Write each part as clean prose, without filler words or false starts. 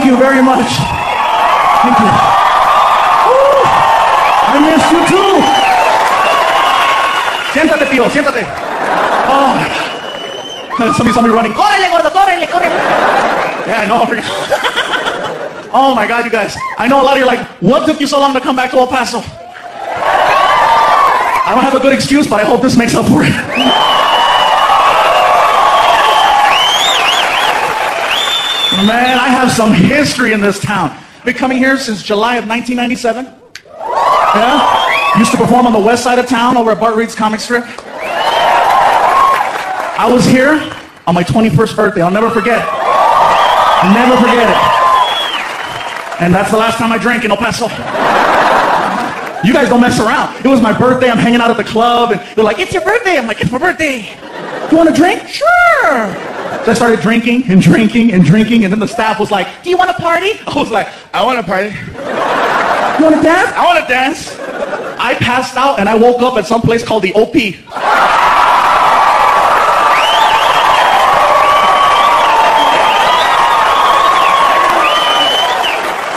Thank you very much. Thank you. Woo. I missed you too. Siéntate, tío, siéntate. Oh. Somebody saw me running. Córrele, gordo, córrele, córrele. Yeah, I know. Oh my God, you guys. I know a lot of you are like, what took you so long to come back to El Paso? I don't have a good excuse, but I hope this makes up for it. Man, I have some history in this town. Been coming here since July of 1997. Yeah? Used to perform on the west side of town over at Bart Reed's comic strip. I was here on my 21st birthday. I'll never forget. Never forget it. And that's the last time I drank in El Paso. You guys don't mess around. It was my birthday. I'm hanging out at the club, and they're like, it's your birthday. I'm like, it's my birthday. You want to drink? Sure. So I started drinking and drinking and drinking, and then the staff was like, do you want to party? I was like, I want to party. You want to dance? I want to dance. I passed out, and I woke up at some place called the OP.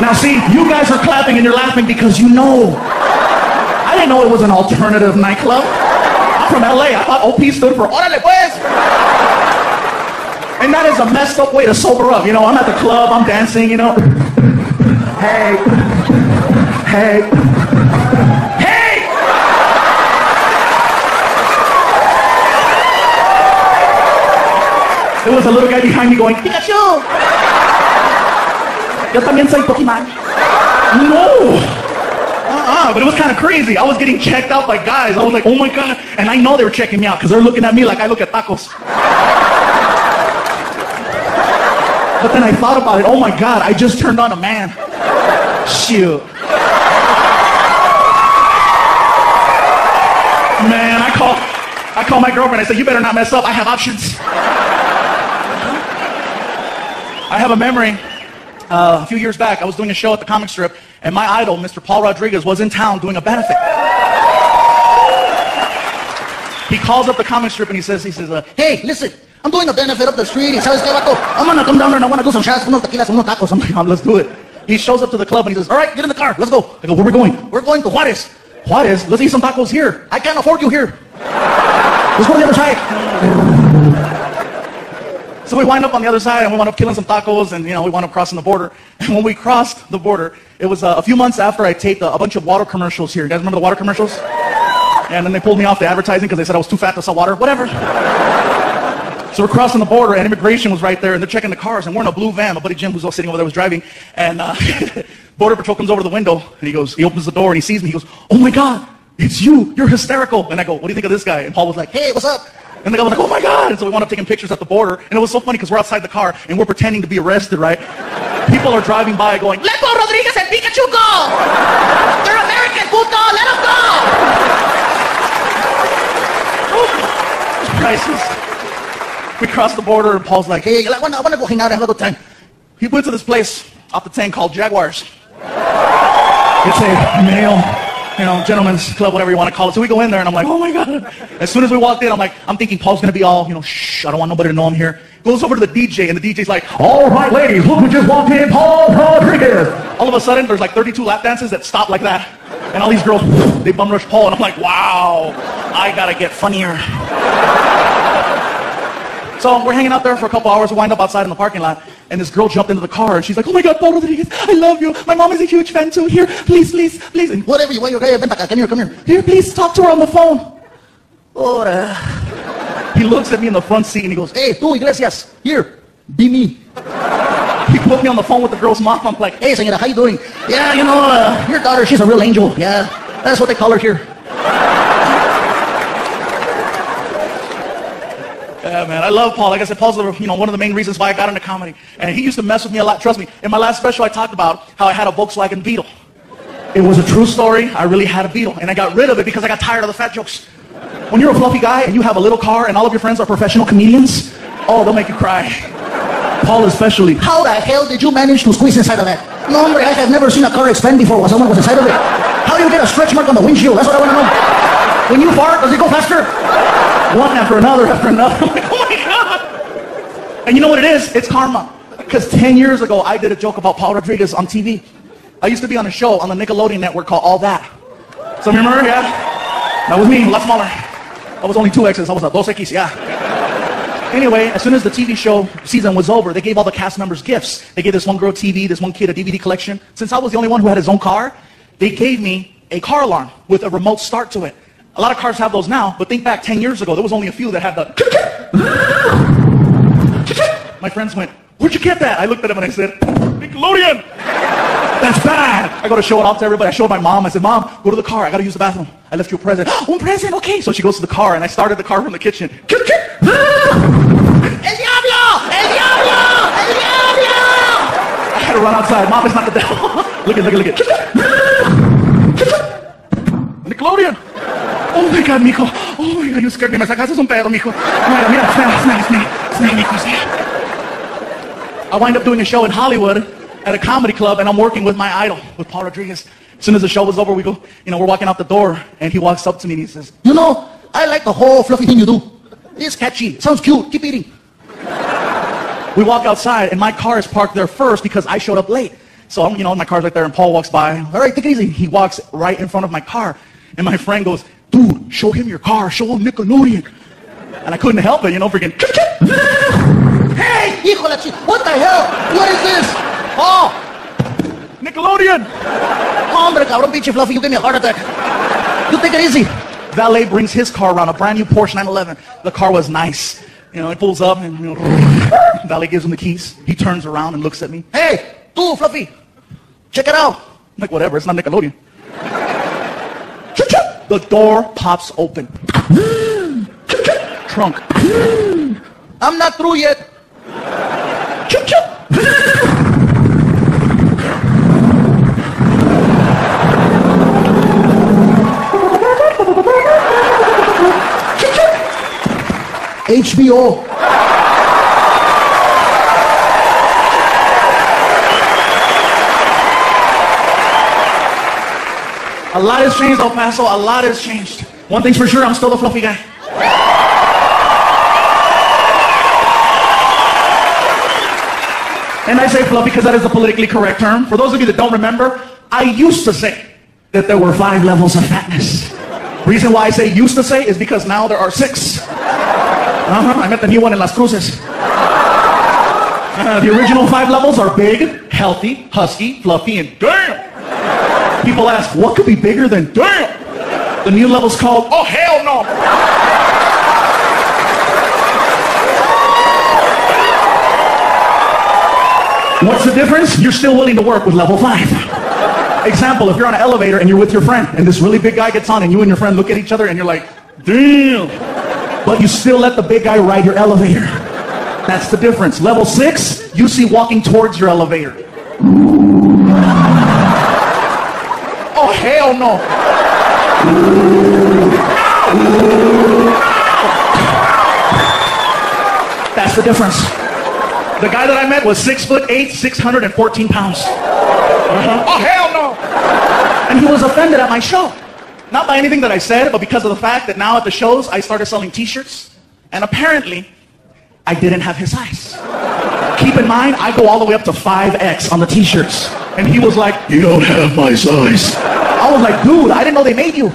Now see, you guys are clapping and you're laughing because you know. I didn't know it was an alternative nightclub. I'm from LA. I thought OP stood for Órale pues. And that is a messed up way to sober up. You know, I'm at the club, I'm dancing, you know. Hey. Hey. Hey! There was a little guy behind me going, Pikachu! Yo también soy Pokemon. No! But it was kind of crazy. I was getting checked out by guys. I was like, oh my God. And I know they were checking me out because they're looking at me like I look at tacos. But then I thought about it. Oh my God, I just turned on a man. Shoot. Man, I call my girlfriend. I said, you better not mess up. I have options. I have a memory. A few years back, I was doing a show at the comic strip, and my idol, Mr. Paul Rodriguez, was in town doing a benefit. He calls up the comic strip and he says, hey, listen, I'm doing a benefit up the street. ¿Sabes qué, vato? I'm gonna come down there and I wanna do some shots, unos tequilas, unos tacos. I'm like, let's do it. He shows up to the club and he says, all right, get in the car, let's go. I go, where are we going? We're going to Juarez. Juarez? Let's eat some tacos here. I can't afford you here. Let's go to the other side. So we wind up on the other side and we wound up killing some tacos and, you know, we wound up crossing the border. And when we crossed the border, it was a few months after I taped a bunch of water commercials here. You guys remember the water commercials? And then they pulled me off the advertising because they said I was too fat to sell water. Whatever. So we're crossing the border and immigration was right there and they're checking the cars and we're in a blue van. My buddy Jim, who's all sitting over there, was driving. And Border Patrol comes over to the window and he opens the door and he sees me. He goes, oh my God, it's you. You're hysterical. And I go, what do you think of this guy? And Paul was like, hey, what's up? And the guy was like, oh my God. And so we wound up taking pictures at the border. And it was so funny because we're outside the car and we're pretending to be arrested, right? People are driving by going, let Paul Rodriguez and Pikachu go! They're American, puto! Let them go! Priceless. We crossed the border and Paul's like, hey, I want to go hang out and have a good time. He went to this place off the 10 called Jaguars. It's a male, gentleman's club, whatever you want to call it. So we go in there and I'm like, oh my God. As soon as we walked in, I'm thinking Paul's going to be all, shh, I don't want nobody to know I'm here. Goes over to the DJ and the DJ's like, all right, ladies, look who just walked in, Paul Rodriguez. All of a sudden, there's like 32 lap dances that stop like that. And all these girls, they bum rush Paul. And I'm like, wow, I got to get funnier. So we're hanging out there for a couple hours. We wind up outside in the parking lot. And this girl jumped into the car and she's like, oh my God, Paul Rodriguez, I love you. My mom is a huge fan too. Here, please, please, please. And whatever you want, you're okay. Come here. Here, please talk to her on the phone. He looks at me in the front seat and he goes, hey, tú, Iglesias, here, be me. He put me on the phone with the girl's mom. I'm like, hey, señora, how you doing? Yeah, your daughter, she's a real angel. Yeah, that's what they call her here. Yeah, man, I love Paul. Like I said, Paul's one of the main reasons why I got into comedy. And he used to mess with me a lot. Trust me, in my last special, I talked about how I had a Volkswagen Beetle. It was a true story. I really had a Beetle. And I got rid of it because I got tired of the fat jokes. When you're a fluffy guy and you have a little car and all of your friends are professional comedians, oh, they'll make you cry. Paul especially. How the hell did you manage to squeeze inside of that? No, hombre, I have never seen a car expand before when someone was inside of it. How do you get a stretch mark on the windshield? That's what I want to know. When you fart, does it go faster? One after another after another. I'm like, oh my God. And you know what it is? It's karma. Because 10 years ago, I did a joke about Paul Rodriguez on TV. I used to be on a show on the Nickelodeon network called All That. So remember, yeah? That was me, a lot smaller. I was only 2Xs, I was a 2X, yeah. Anyway, as soon as the TV show season was over, they gave all the cast members gifts. They gave this one girl TV, this one kid a DVD collection. Since I was the only one who had his own car, they gave me a car alarm with a remote start to it. A lot of cars have those now, but think back 10 years ago, there was only a few that had the... My friends went, "Where'd you get that?" I looked at him and I said, "Nickelodeon." That's bad. I go to show it off to everybody. I showed my mom. I said, "Mom, go to the car. I got to use the bathroom. I left you a present." "Oh, a present? Okay." So she goes to the car and I started the car from the kitchen. El diablo! El diablo! El diablo! I had to run outside. Mom, it's not the devil. Look at. Nickelodeon. Oh my God, mijo. Oh my God, you scared me. Me sacaste un pedo, mijo. Mira, smell, mijo, smell. I wind up doing a show in Hollywood at a comedy club, and I'm working with my idol, with Paul Rodriguez. As soon as the show was over, we go, we're walking out the door, and he walks up to me and he says, "I like the whole fluffy thing you do. It's catchy. Sounds cute. Keep eating." We walk outside, and my car is parked there first because I showed up late. So I'm, my car's right there, and Paul walks by. "All right, take it easy." He walks right in front of my car, and my friend goes, "Dude, show him your car. Show him Nickelodeon." And I couldn't help it, freaking. "Hey, hijo la what the hell? What is this?" "Oh, Nickelodeon." "Hombre, cabrón, pinche fluffy, you gave me a heart attack. You take it easy." Valet brings his car around, a brand new Porsche 911. The car was nice. It pulls up, and Valet gives him the keys. He turns around and looks at me. "Hey, tú, fluffy, check it out." I'm like, "Whatever, it's not Nickelodeon." The door pops open. Trunk. "I'm not through yet." Chip, chip. Chip, chip. HBO. A lot has changed, El Paso. A lot has changed. One thing's for sure, I'm still the fluffy guy. And I say fluffy because that is the politically correct term. For those of you that don't remember, I used to say that there were 5 levels of fatness. Reason why I say used to say is because now there are 6. I met the new one in Las Cruces. The original 5 levels are big, healthy, husky, fluffy, and damn. People ask, what could be bigger than damn? The new level's called, oh hell no. What's the difference? You're still willing to work with level 5. Example, if you're on an elevator and you're with your friend and this really big guy gets on and you and your friend look at each other and you're like, damn. But you still let the big guy ride your elevator. That's the difference. Level 6, you see walking towards your elevator. Oh hell no. That's the difference. The guy that I met was 6'8", 614 pounds. Oh hell no. And he was offended at my show. Not by anything that I said, but because of the fact that now at the shows I started selling t-shirts, and apparently I didn't have his size. Keep in mind, I go all the way up to 5X on the t-shirts. And he was like, you don't have my size. I was like, dude, I didn't know they made you.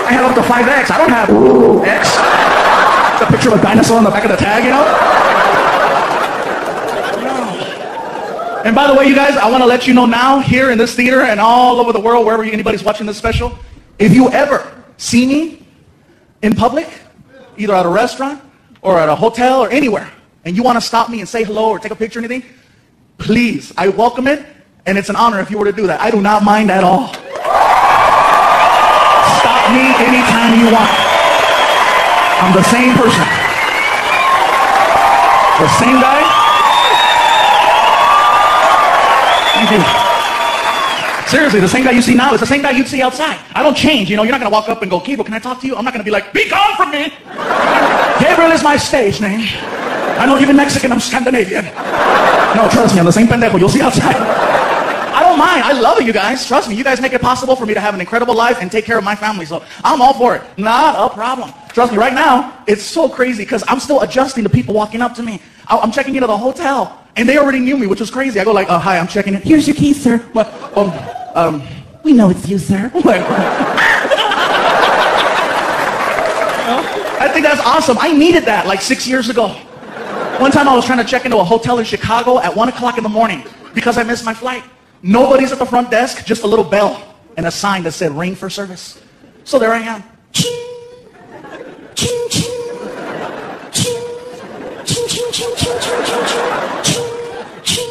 I have up to 5X. I don't have X. It's a picture of a dinosaur on the back of the tag, you know? No. And by the way, you guys, I want to let you know now, here in this theater and all over the world, wherever anybody's watching this special, if you ever see me in public, either at a restaurant or at a hotel or anywhere, and you want to stop me and say hello or take a picture or anything, please, I welcome it, and it's an honor if you were to do that. I do not mind at all. Stop me anytime you want. I'm the same person. The same guy. Thank you. Seriously, the same guy you see now is the same guy you'd see outside. I don't change, you're not going to walk up and go, Gabriel, can I talk to you? I'm not going to be like, be gone from me. Gabriel is my stage name. I know even Mexican, I'm Scandinavian. No, trust me, I'm the same pendejo you'll see outside. I don't mind. I love it, you guys. Trust me, you guys make it possible for me to have an incredible life and take care of my family. So I'm all for it. Not a problem. Trust me, right now, it's so crazy because I'm still adjusting to people walking up to me. I'm checking into the hotel, and they already knew me, which was crazy. I go like, hi, I'm checking in. Here's your keys, sir. What? We know it's you, sir. I think that's awesome. I needed that like 6 years ago. One time I was trying to check into a hotel in Chicago at 1 o'clock in the morning because I missed my flight. Nobody's at the front desk, just a little bell and a sign that said ring for service. So there I am. Ching, ching, ching, ching, ching, ching, ching, ching, ching, ching, ching.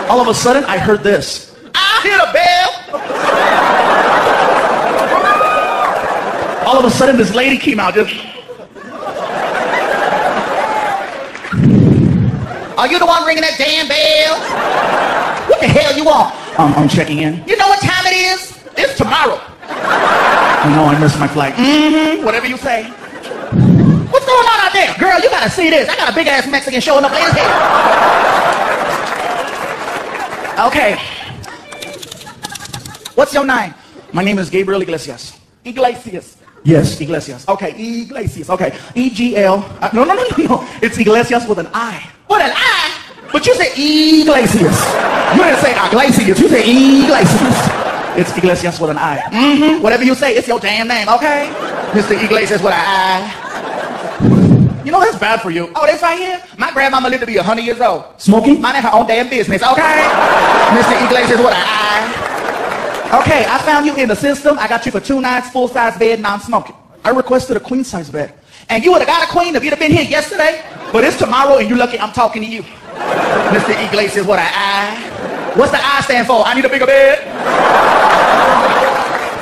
All of a sudden, I heard this. I hear a bell. All of a sudden, this lady came out. Just. Are you the one ringing that damn bell? What the hell you want? I'm checking in. You know what time it is? It's tomorrow. I know I missed my flight. Whatever you say. What's going on out there? Girl, you gotta see this. I got a big ass Mexican showing up late as hell. Okay. What's your name? My name is Gabriel Iglesias. Iglesias. Yes, Iglesias. Okay, Iglesias. Okay, E-G-L. No. It's Iglesias with an I. With an I? But you said Iglesias. You didn't say Iglesias. You said Iglesias. It's Iglesias with an I. Whatever you say, it's your damn name, okay? Mr. Iglesias with an I. You know, that's bad for you. Oh, this right here? My grandmama lived to be 100 years old. Smoking? Minding her own damn business, okay? Mr. Iglesias with an I. Okay, I found you in the system. I got you for 2 nights, full-size bed, non-smoking. I requested a queen-size bed. And you would have got a queen if you'd have been here yesterday. But it's tomorrow, and you're lucky I'm talking to you. Mr. Iglesias with an I. What's the I stand for? I need a bigger bed.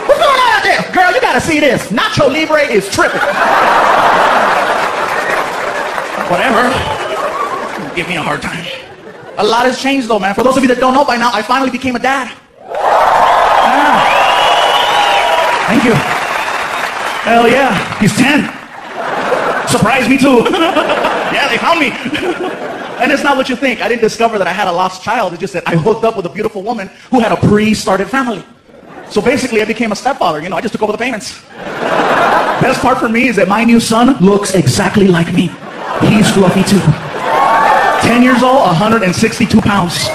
What's going on out there? Girl, you gotta see this. Nacho Libre is tripping. Whatever. Give me a hard time. A lot has changed though, man. For those of you that don't know by now, I finally became a dad. Yeah. Thank you. Hell yeah. He's 10. Surprised me too. Yeah, they found me. And it's not what you think. I didn't discover that I had a lost child. It's just that I hooked up with a beautiful woman who had a pre-started family. So basically, I became a stepfather. You know, I just took over the payments. Best part for me is that my new son looks exactly like me. He's fluffy too. 10 years old, 162 pounds.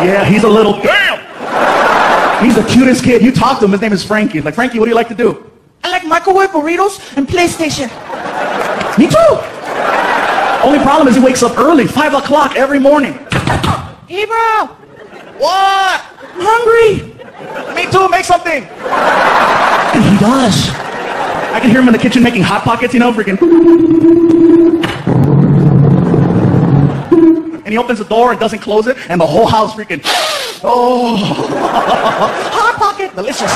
Yeah, he's a little, damn! He's the cutest kid. You talk to him, his name is Frankie. He's like, Frankie, what do you like to do? I like microwave burritos and PlayStation. Me too. Only problem is he wakes up early, 5 o'clock every morning. Hey, bro. What? I'm hungry. Me too, make something. And he does. I can hear him in the kitchen making Hot Pockets, you know, freaking. And he opens the door and doesn't close it, and the whole house freaking. Oh. Hot Pocket, delicious.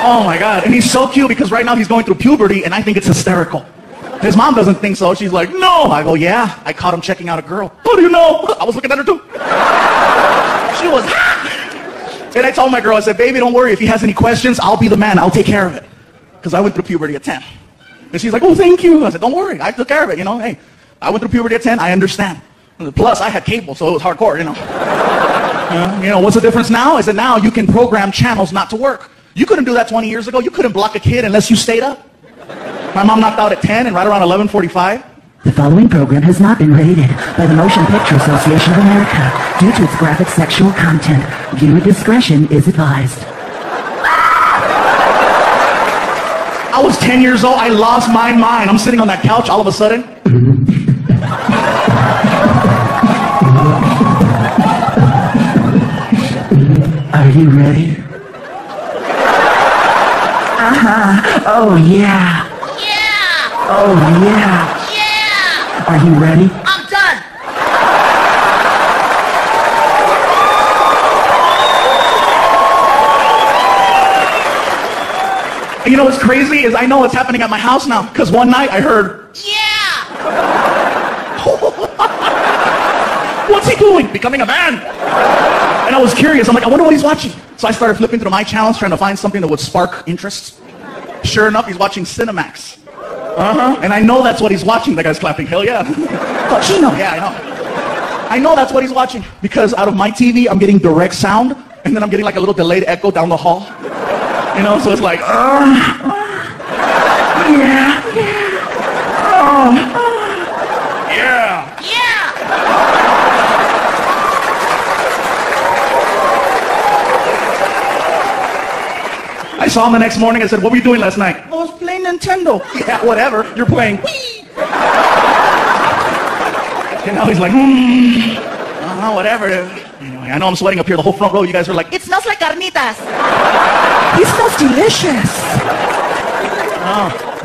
Oh my God, and he's so cute because right now he's going through puberty and I think it's hysterical. His mom doesn't think so. She's like, no. I go, yeah, I caught him checking out a girl. How do you know? I was looking at her too. She was hot. And I told my girl, I said, baby, don't worry. If he has any questions, I'll be the man. I'll take care of it. Because I went through puberty at 10. And she's like, oh, thank you. I said, don't worry. I took care of it, you know. Hey, I went through puberty at 10. I understand. Plus, I had cable, so it was hardcore, you know. You know, what's the difference now? Is that now you can program channels not to work. You couldn't do that 20 years ago. You couldn't block a kid unless you stayed up. My mom knocked out at 10 and right around 11:45. The following program has not been rated by the Motion Picture Association of America due to its graphic sexual content. Viewer discretion is advised. I was 10 years old. I lost my mind. I'm sitting on that couch all of a sudden. Are you ready? Oh, yeah. Yeah! Oh, yeah. Yeah! Are you ready? I'm done! You know what's crazy is I know what's happening at my house now. Because one night I heard, Yeah! what's he doing? Becoming a man. And I was curious. I'm like, I wonder what he's watching. So I started flipping through my channels trying to find something that would spark interest. Sure enough, he's watching Cinemax. And I know that's what he's watching. That guy's clapping. Hell yeah. Cochino. Yeah, I know. I know that's what he's watching. Because out of my TV, I'm getting direct sound and then I'm getting like a little delayed echo down the hall. You know, so it's like, yeah. Yeah. I saw him the next morning. I said, what were you doing last night? I was playing Nintendo. Yeah, whatever. You're playing Wii. And now he's like, whatever. Anyway, I know I'm sweating up here the whole front row. You guys are like, It smells like carnitas. He smells delicious.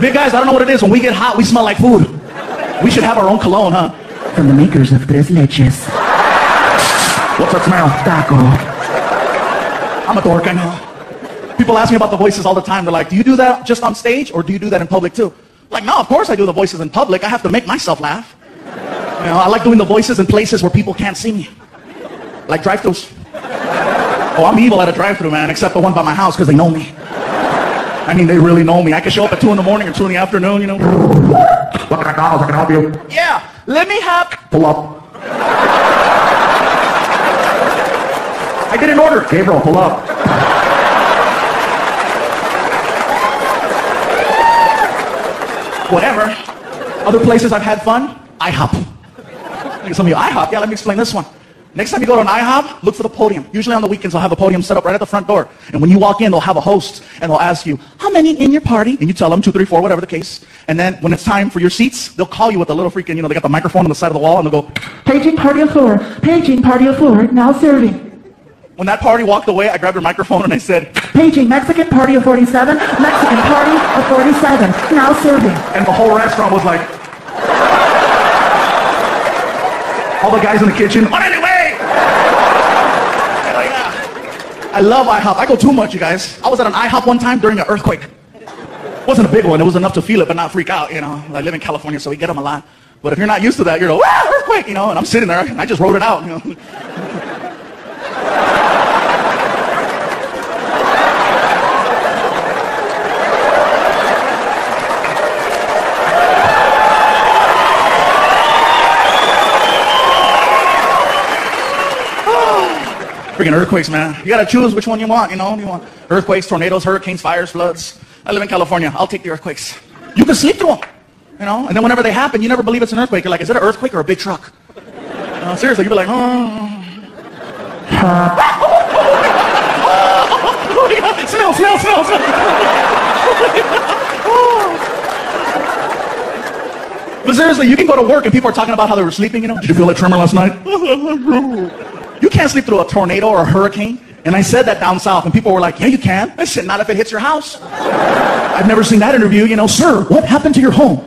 big guys, I don't know what it is. When we get hot, we smell like food. We should have our own cologne, huh? From the makers of Tres Leches. What's that smell? Taco. I'm a dork, I know. People ask me about the voices all the time. They're like, do you do that just on stage or do you do that in public too? Like, no, of course I do the voices in public. I have to make myself laugh. You know, I like doing the voices in places where people can't see me. Like drive-thrus. Oh, I'm evil at a drive-thru, man, except the one by my house because they know me. I mean, they really know me. I can show up at 2 in the morning or 2 in the afternoon, you know. What kind of calls? I can help you. Yeah, let me have... Pull up. I did an order. Gabriel, pull up. Whatever. Other places I've had fun, IHOP. Some of you, IHOP? Yeah, let me explain this one. Next time you go to an IHOP, look for the podium. Usually on the weekends, they'll have a podium set up right at the front door. And when you walk in, they'll have a host, and they'll ask you, how many in your party? And you tell them 2, 3, 4, whatever the case. And then when it's time for your seats, they'll call you with a little freaking, you know, they got the microphone on the side of the wall, and they'll go, Paging party of 4. Paging party of 4. Now serving. when that party walked away, I grabbed her microphone and I said, Paging Mexican party of 47. Mexican party of 47. Now serving. and the whole restaurant was like, all the guys in the kitchen, on anyway! Hell yeah. I love IHOP. I go too much, you guys. I was at an IHOP one time during an earthquake. It wasn't a big one. It was enough to feel it, but not freak out, you know. I live in California, so we get them a lot. But if you're not used to that, you're like, wow, earthquake, you know, and I'm sitting there, and I just wrote it out, you know. Freaking earthquakes, man. You gotta choose which one you want, you know? You want earthquakes, tornadoes, hurricanes, fires, floods. I live in California. I'll take the earthquakes. You can sleep through them, you know? And then whenever they happen, you never believe it's an earthquake. You're like, is it an earthquake or a big truck? Seriously, you'll be like, smell. But seriously, you can go to work and people are talking about how they were sleeping, you know? Did you feel that tremor last night? You can't sleep through a tornado or a hurricane. And I said that down south, and people were like, yeah, you can. I said, not if it hits your house. I've never seen that interview, you know. Sir, what happened to your home?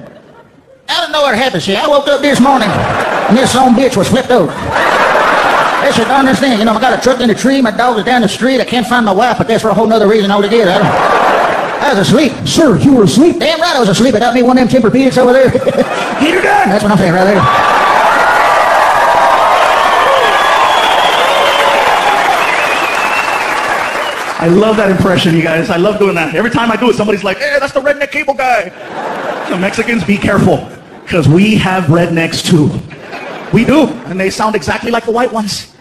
I don't know what happened, see. I woke up this morning, and this son bitch was flipped over. That's the darndest thing. You know, I got a truck in the tree, my dog is down the street, I can't find my wife, but that's for a whole nother reason altogether. I was asleep. Sir, you were asleep. Damn right I was asleep without me one of them Tempur-Pedics over there. Get her done. That's what I'm saying right there. I love that impression, you guys. I love doing that. Every time I do it, somebody's like, hey, that's the redneck cable guy. So Mexicans, be careful, because we have rednecks too. We do, and they sound exactly like the white ones.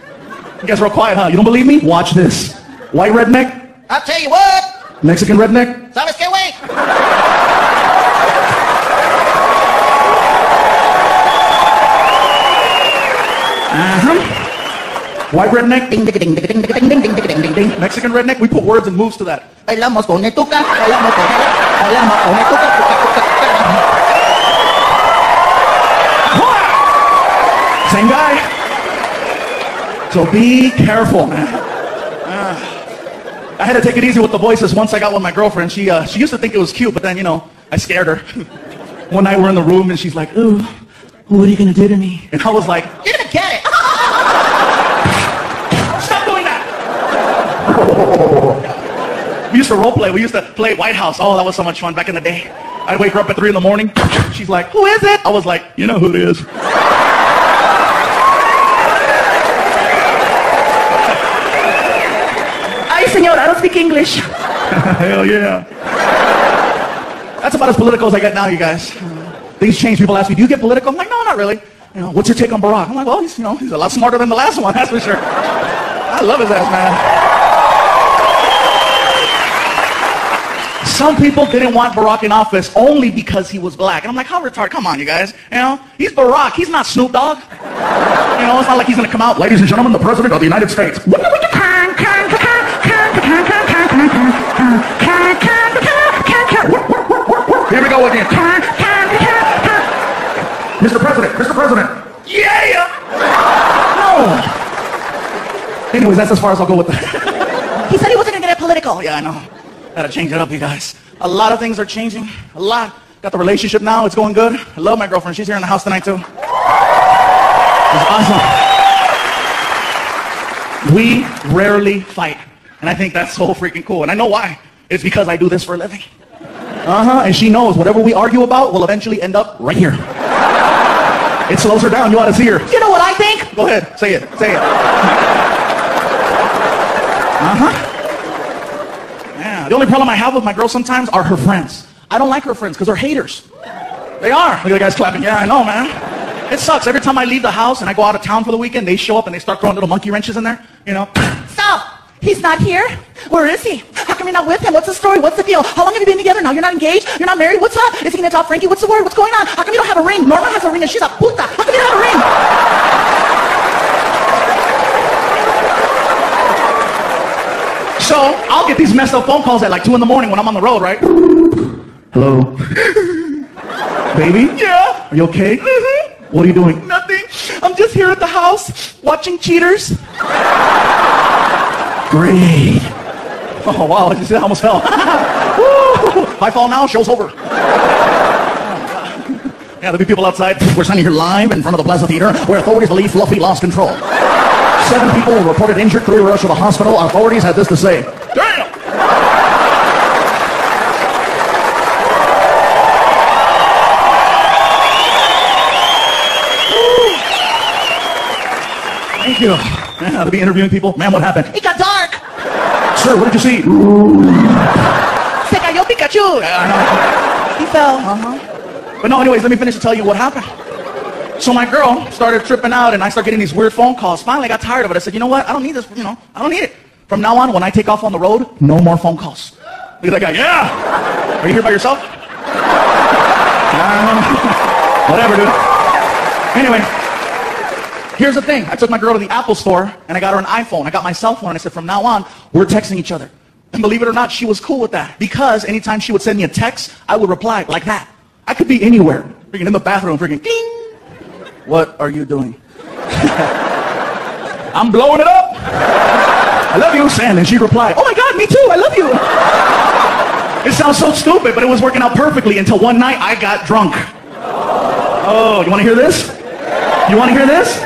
You guys are all quiet, huh? You don't believe me? Watch this. White redneck, I'll tell you what. Mexican redneck. Sabes que way? White redneck, Ding, ding, ding, ding, ding, ding, ding, ding, ding, ding, ding. Mexican redneck, we put words and moves to that. Bailamos con etuca, bailamos con etuca, Same guy. So be careful, man. I had to take it easy with the voices once I got with my girlfriend. She used to think it was cute, but then, you know, I scared her. One night we're in the room and she's like, ooh, what are you gonna do to me? And I was like, you're gonna get it. stop doing that! We used to role play. We used to play White House. Oh, that was so much fun back in the day. I'd wake her up at 3 in the morning. She's like, who is it? I was like, you know who it is. Ay, señor, I don't speak English. Hell yeah. That's about as political as I get now, you guys. Things change. People ask me, do you get political? I'm like, no, not really. You know, what's your take on Barack? I'm like, well, he's a lot smarter than the last one, that's for sure. I love his ass, man. Some people didn't want Barack in office only because he was black. And I'm like, how retarded? Come on, you guys. You know, he's Barack. He's not Snoop Dogg. You know, it's not like he's going to come out, ladies and gentlemen, the President of the United States. Here we go again. Mr. President, Mr. President. Yeah! No. Anyways, that's as far as I'll go with that. He said he wasn't going to get it political. Yeah, I know. Gotta change it up, you guys. A lot of things are changing. A lot. Got the relationship now. It's going good. I love my girlfriend. She's here in the house tonight, too. It's awesome. We rarely fight. And I think that's so freaking cool. And I know why. It's because I do this for a living. And she knows whatever we argue about will eventually end up right here. It slows her down. You ought to see her. You know what I think? Go ahead. Say it. Say it. Yeah. The only problem I have with my girl sometimes are her friends. I don't like her friends because they're haters. They are. Look at the guys clapping. Yeah, I know, man. It sucks. Every time I leave the house and I go out of town for the weekend, they show up and they start throwing little monkey wrenches in there. You know. Stop. He's not here? Where is he? How come you're not with him? What's the story? What's the deal? How long have you been together now? You're not engaged? You're not married? What's up? Is he gonna tell Frankie? What's the word? What's going on? How come you don't have a ring? Norma has a ring and she's a puta. How come you don't have a ring? So, I'll get these messed up phone calls at like 2 in the morning when I'm on the road, right? Hello? Baby? Yeah? Are you okay? Mm-hmm. What are you doing? Nothing. I'm just here at the house watching Cheaters. Great. Oh, wow. Did you see that? I almost fell. Woo! If I fall now, show's over. Yeah, there'll be people outside. We're standing here live in front of the Plaza Theater where authorities believe Fluffy lost control. 7 people were reported injured, 3 rushed to the hospital. Authorities had this to say. Damn! Thank you. Yeah, to be interviewing people. Man, what happened? It got dark. Sir, what did you see? Se cayó Pikachu. Yeah, I know. He fell. But no, anyways, let me finish to tell you what happened. So my girl started tripping out and I started getting these weird phone calls. Finally, I got tired of it. I said, you know what? I don't need this, I don't need it. From now on, when I take off on the road, no more phone calls. Look at that guy. Yeah! Are you here by yourself? Whatever, dude. Anyway, here's the thing. I took my girl to the Apple store and I got her an iPhone. I got my cell phone and I said, from now on, we're texting each other. And believe it or not, she was cool with that. Because anytime she would send me a text, I would reply like that. I could be anywhere. Freaking in the bathroom, freaking ding. What are you doing? I'm blowing it up. I love you, Sam. And she replied, oh my God, me too. I love you. It sounds so stupid, but it was working out perfectly until one night I got drunk. Oh, you want to hear this? You want to hear this?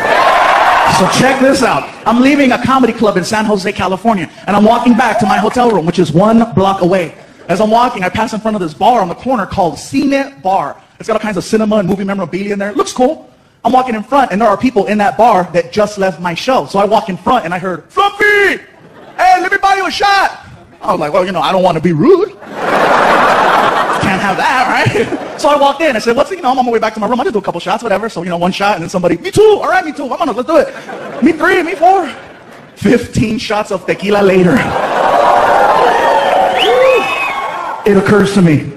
So check this out. I'm leaving a comedy club in San Jose, California, and I'm walking back to my hotel room, which is 1 block away. As I'm walking, I pass in front of this bar on the corner called Cine Bar. It's got all kinds of cinema and movie memorabilia in there. It looks cool. I'm walking in front, and there are people in that bar that just left my show. So I walk in front, and I heard, Fluffy! Hey, let me buy you a shot! I was like, well, I don't want to be rude. Can't have that, right? So I walked in. I said, I'm on my way back to my room. I'll just do a couple shots, whatever. So, 1 shot, and then somebody, me too. All right, me too. Come on, let's do it. Me 3, me 4. 15 shots of tequila later. It occurs to me,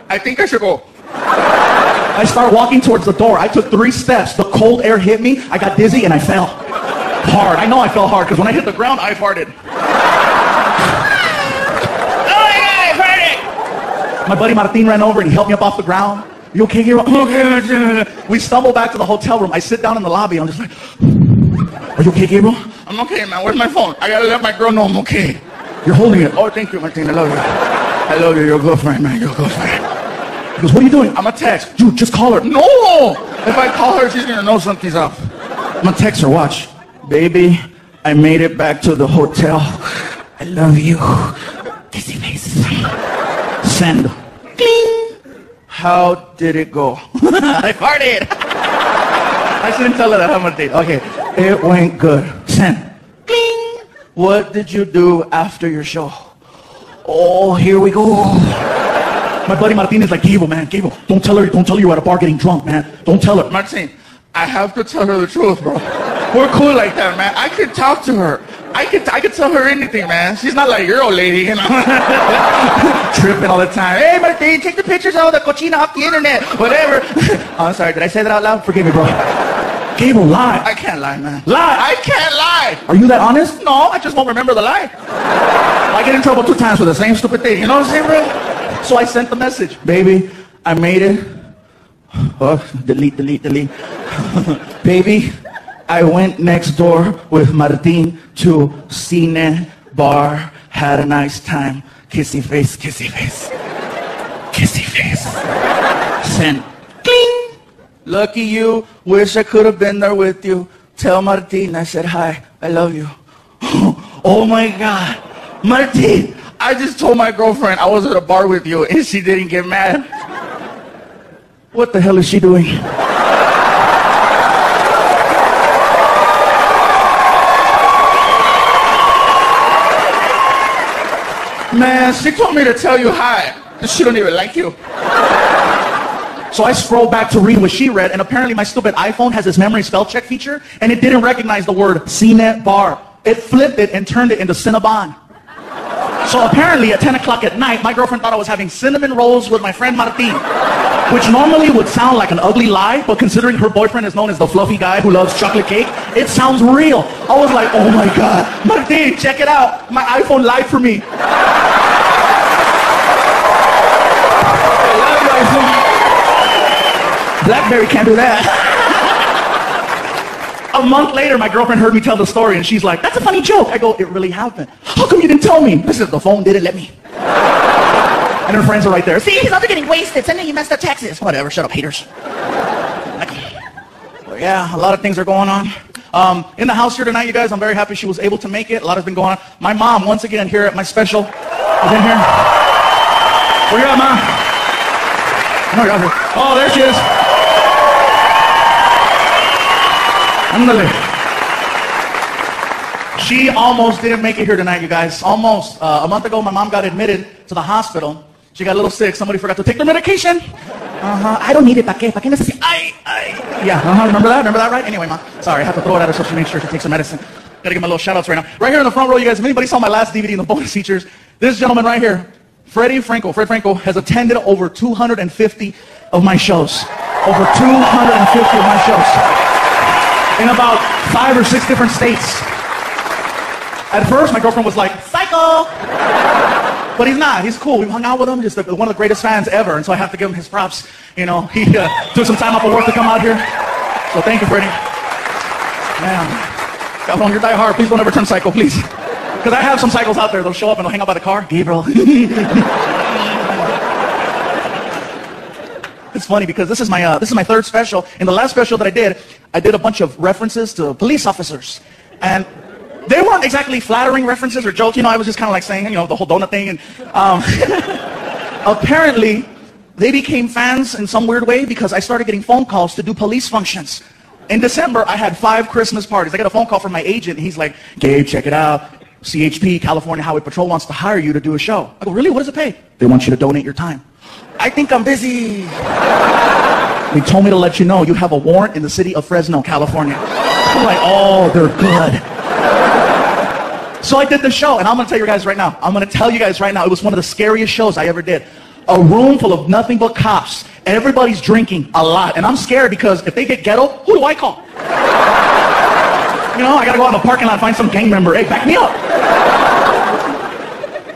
I think I should go. I start walking towards the door. I took 3 steps. The cold air hit me. I got dizzy and I fell. Hard. I know I fell hard because when I hit the ground, I farted. Oh my God, I farted. My buddy Martin ran over and he helped me up off the ground. You okay, Gabriel? Okay. We stumble back to the hotel room. I sit down in the lobby. I'm just like, are you okay, Gabriel? I'm okay, man. Where's my phone? I gotta let my girl know I'm okay. You're holding it. Oh, thank you, Martin. I love you. I love you. You're a good friend, man. You're a good friend. He goes, what are you doing? I'm a text. Dude, just call her. No! If I call her, she's gonna know something's up. I'm gonna text her, watch. Baby, I made it back to the hotel. I love you. Kissy face. Send. Cling. How did it go? I farted. I shouldn't tell her that, huh, Martin? Okay, it went good. Send. Cling. What did you do after your show? Oh, here we go. My buddy Martin is like, Gable, man, Gable, don't tell her you were at a bar getting drunk, man. Don't tell her. Martin, I have to tell her the truth, bro. We're cool like that, man. I could talk to her. I could tell her anything, man. She's not like your old lady, you know. Tripping all the time. Hey, Martin, take the pictures of the cochina off the internet. Whatever. Oh, I'm sorry. Did I say that out loud? Forgive me, bro. Gable, lie. I can't lie, man. Lie. I can't lie. Are you that honest? No, I just won't remember the lie. I get in trouble 2 times for the same stupid thing. You know what I'm saying, bro? So I sent the message. Baby, I made it. Oh, delete. Baby, I went next door with Martin to Cine Bar. Had a nice time. Kissy face. Sent. Cling. Lucky you. Wish I could have been there with you. Tell Martin I said hi. I love you. Oh my God. Martin, I just told my girlfriend I was at a bar with you and she didn't get mad. what the hell is she doing? Man, she told me to tell you hi. She don't even like you. So I scrolled back to read what she read, and apparently my stupid iPhone has this memory spell check feature, and it didn't recognize the word Cine Bar. It flipped it and turned it into Cinnabon. So apparently at 10 o'clock at night, my girlfriend thought I was having cinnamon rolls with my friend Martin, which normally would sound like an ugly lie, but considering her boyfriend is known as the fluffy guy who loves chocolate cake, it sounds real. I was like, oh my God, Martin, check it out. My iPhone lied for me. I love you, iPhone. BlackBerry can't do that. A month later, my girlfriend heard me tell the story, and she's like, that's a funny joke. I go, it really happened. How come you didn't tell me? This is the phone didn't let me. And her friends are right there. See, he's out there getting wasted, sending you messed up texts. Whatever, shut up, haters. Well, yeah, a lot of things are going on. In the house here tonight, you guys, I'm very happy she was able to make it. A lot has been going on. My mom, once again, here at my special, is in here. Where you at, Mom? No, you're out here. Oh, there she is. Ándale. She almost didn't make it here tonight, you guys. Almost. A month ago, my mom got admitted to the hospital. She got a little sick. Somebody forgot to take their medication. I don't need it. ¿Pa qué? ¿Pa qué necesito? Yeah, remember that? Remember that, right? Anyway, Mom. Sorry, I have to throw it at her so she makes sure she takes her medicine. Gotta give my little shout-outs right now. Right here in the front row, you guys, if anybody saw my last DVD in the bonus features, this gentleman right here, Fred Franco, has attended over 250 of my shows. Over 250 of my shows. In about 5 or 6 different states. At first, my girlfriend was like, psycho! But he's not. He's cool. We hung out with him. Just one of the greatest fans ever. And so I have to give him his props. You know, he took some time off of work to come out here. So thank you, Freddie. Man, Cabrón, you're die hard. Please don't ever turn psycho, please. Because I have some psychos out there. They'll show up and they'll hang out by the car. Gabriel. It's funny because this is my 3rd special. In the last special that I did a bunch of references to police officers. And they weren't exactly flattering references or jokes. You know, I was just kind of like saying, you know, the whole donut thing. And apparently, they became fans in some weird way because I started getting phone calls to do police functions. In December, I had 5 Christmas parties. I got a phone call from my agent. And he's like, Gabe, check it out. CHP, California Highway Patrol, wants to hire you to do a show. I go, really? What does it pay? They want you to donate your time. I think I'm busy. They told me to let you know you have a warrant in the city of Fresno, California. I'm like, oh, they're good. So I did the show, and I'm going to tell you guys right now. It was one of the scariest shows I ever did. A room full of nothing but cops. Everybody's drinking a lot, and I'm scared because if they get ghetto, who do I call? You know, I got to go out in the parking lot and find some gang member. Hey, back me up.